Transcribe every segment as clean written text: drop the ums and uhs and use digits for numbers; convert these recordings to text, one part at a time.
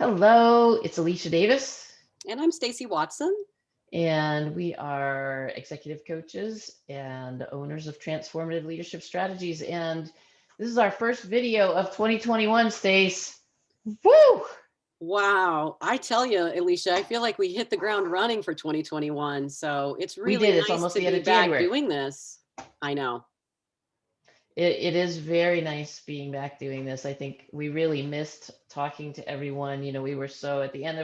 Hello, it's Alicia Davis, And I'm Stacy Watson. and we are executive coaches and owners of Transformative Leadership Strategies. And this is our first video of 2021, Stace. Woo! Wow. I tell you, Alicia, I feel like we hit the ground running for 2021. So it's We really did. It's nice almost to the end be of back January. doing this. I know. It is very nice being back doing this. I think we really missed talking to everyone. We were so at the end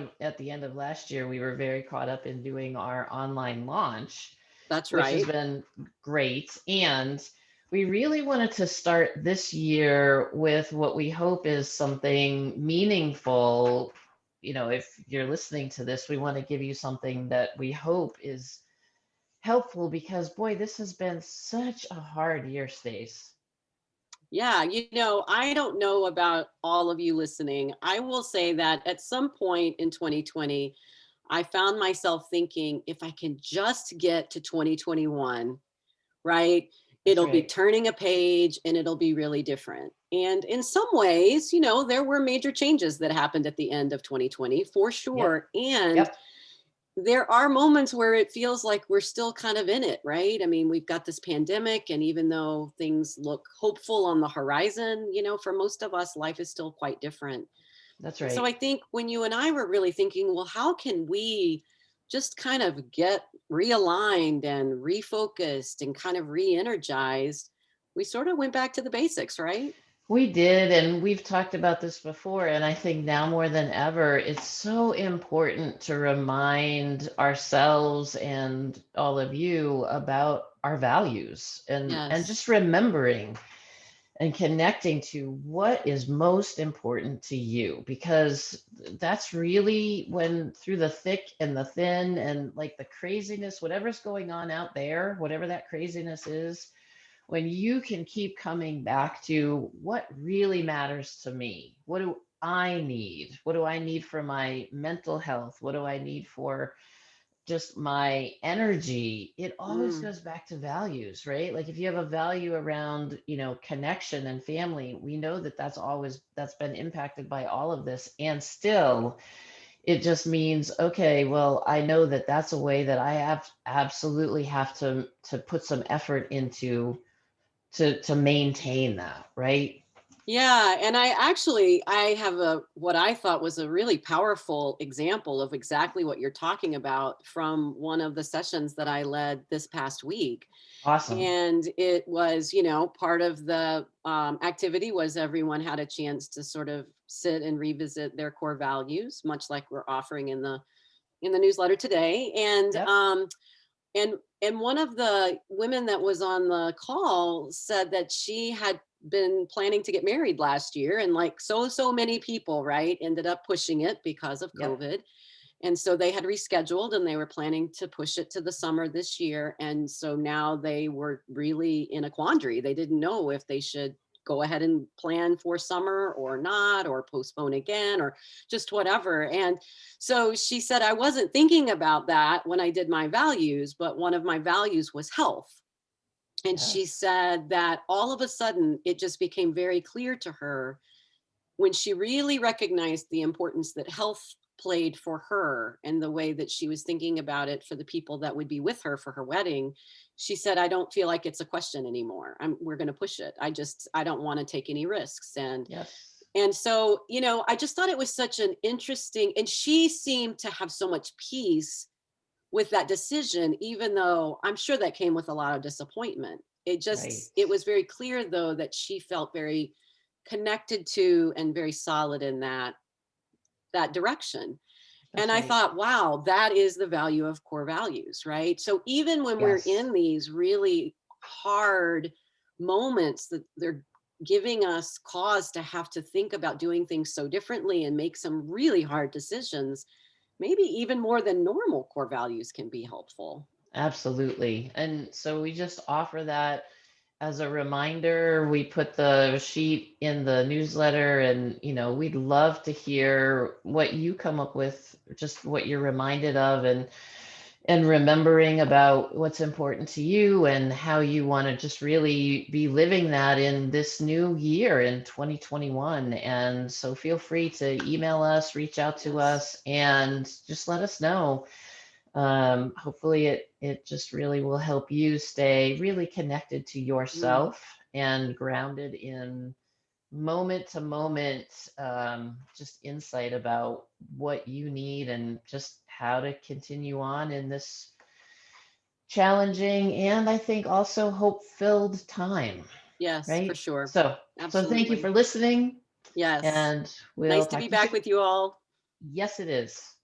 of last year, we were very caught up in doing our online launch, That's which has right. been great. And we really wanted to start this year with what we hope is something meaningful. If you're listening to this, we want to give you something that we hope is helpful because, boy, this has been such a hard year, Stace. Yeah. I don't know about all of you listening. I will say that at some point in 2020, I found myself thinking if I can just get to 2021, right? That's It'll be right. turning a page and it'll be really different. And in some ways, there were major changes that happened at the end of 2020 for Yep. sure. And Yep. there are moments where it feels like we're still kind of in it, right? I mean, we've got this pandemic, and even though things look hopeful on the horizon, for most of us, life is still quite different. That's And so right. I think when you and I were really thinking, well, how can we just kind of get realigned and refocused and kind of re energized? We sort of went back to the basics, right? We did, and we've talked about this before, and I think now more than ever, it's so important to remind ourselves and all of you about our values and just Yes. remembering and connecting to what is most important to you, because that's really when through the thick and the thin and like the craziness, whatever's going on out there, whatever that craziness is, when you can keep coming back to what really matters to me. What do I need? What do I need for my mental health? What do I need for just my energy? It always Mm. goes back to values, right? Like if you have a value around, connection and family, we know that that's been impacted by all of this. And still, it just means, okay, well, I know that that's a way that I have absolutely have to put some effort into to maintain that, right? Yeah, and I have a what I thought was a really powerful example of exactly what you're talking about from one of the sessions that I led this past week. Awesome. And it was, part of the activity was everyone had a chance to sort of sit and revisit their core values, much like we're offering in the newsletter today. And Yep. and one of the women that was on the call said that she had been planning to get married last year, and like so many people, right, ended up pushing it because of Yep. COVID. And so they had rescheduled and they were planning to push it to the summer this year. And so now they were really in a quandary. They didn't know if they should go ahead and plan for summer or not, or postpone again, or just whatever. And so she said, I wasn't thinking about that when I did my values, but one of my values was health. And she Yes. said that all of a sudden it just became very clear to her when she really recognized the importance that health played for her and the way that she was thinking about it for the people that would be with her for her wedding. She said, I don't feel like it's a question anymore. We're going to push it. I don't want to take any risks. and Yes. and so, I just thought it was such an interesting, and she seemed to have so much peace with that decision, even though I'm sure that came with a lot of disappointment. Right. It was very clear though that she felt very connected to and very solid in that direction. And That's I right. thought, wow, that is the value of core values, right? So even when we're Yes. in these really hard moments that they're giving us cause to have to think about doing things so differently and make some really hard decisions, maybe even more than normal, core values can be helpful. Absolutely. And so we just offer that as a reminder. We put the sheet in the newsletter, and we'd love to hear what you come up with, just what you're reminded of. and remembering about what's important to you and how you want to just really be living that in this new year in 2021. And so feel free to email us, reach out to Yes. us, and just let us know. Hopefully it just really will help you stay really connected to Mm, yourself and grounded in moment to moment, just insight about what you need and just how to continue on in this challenging and I think also hope-filled time, yes, for right? sure. So thank you Absolutely. for listening, Yes. and we'll Nice to talk be to you back soon. with you all. Yes, it is.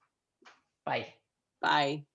Bye. Bye.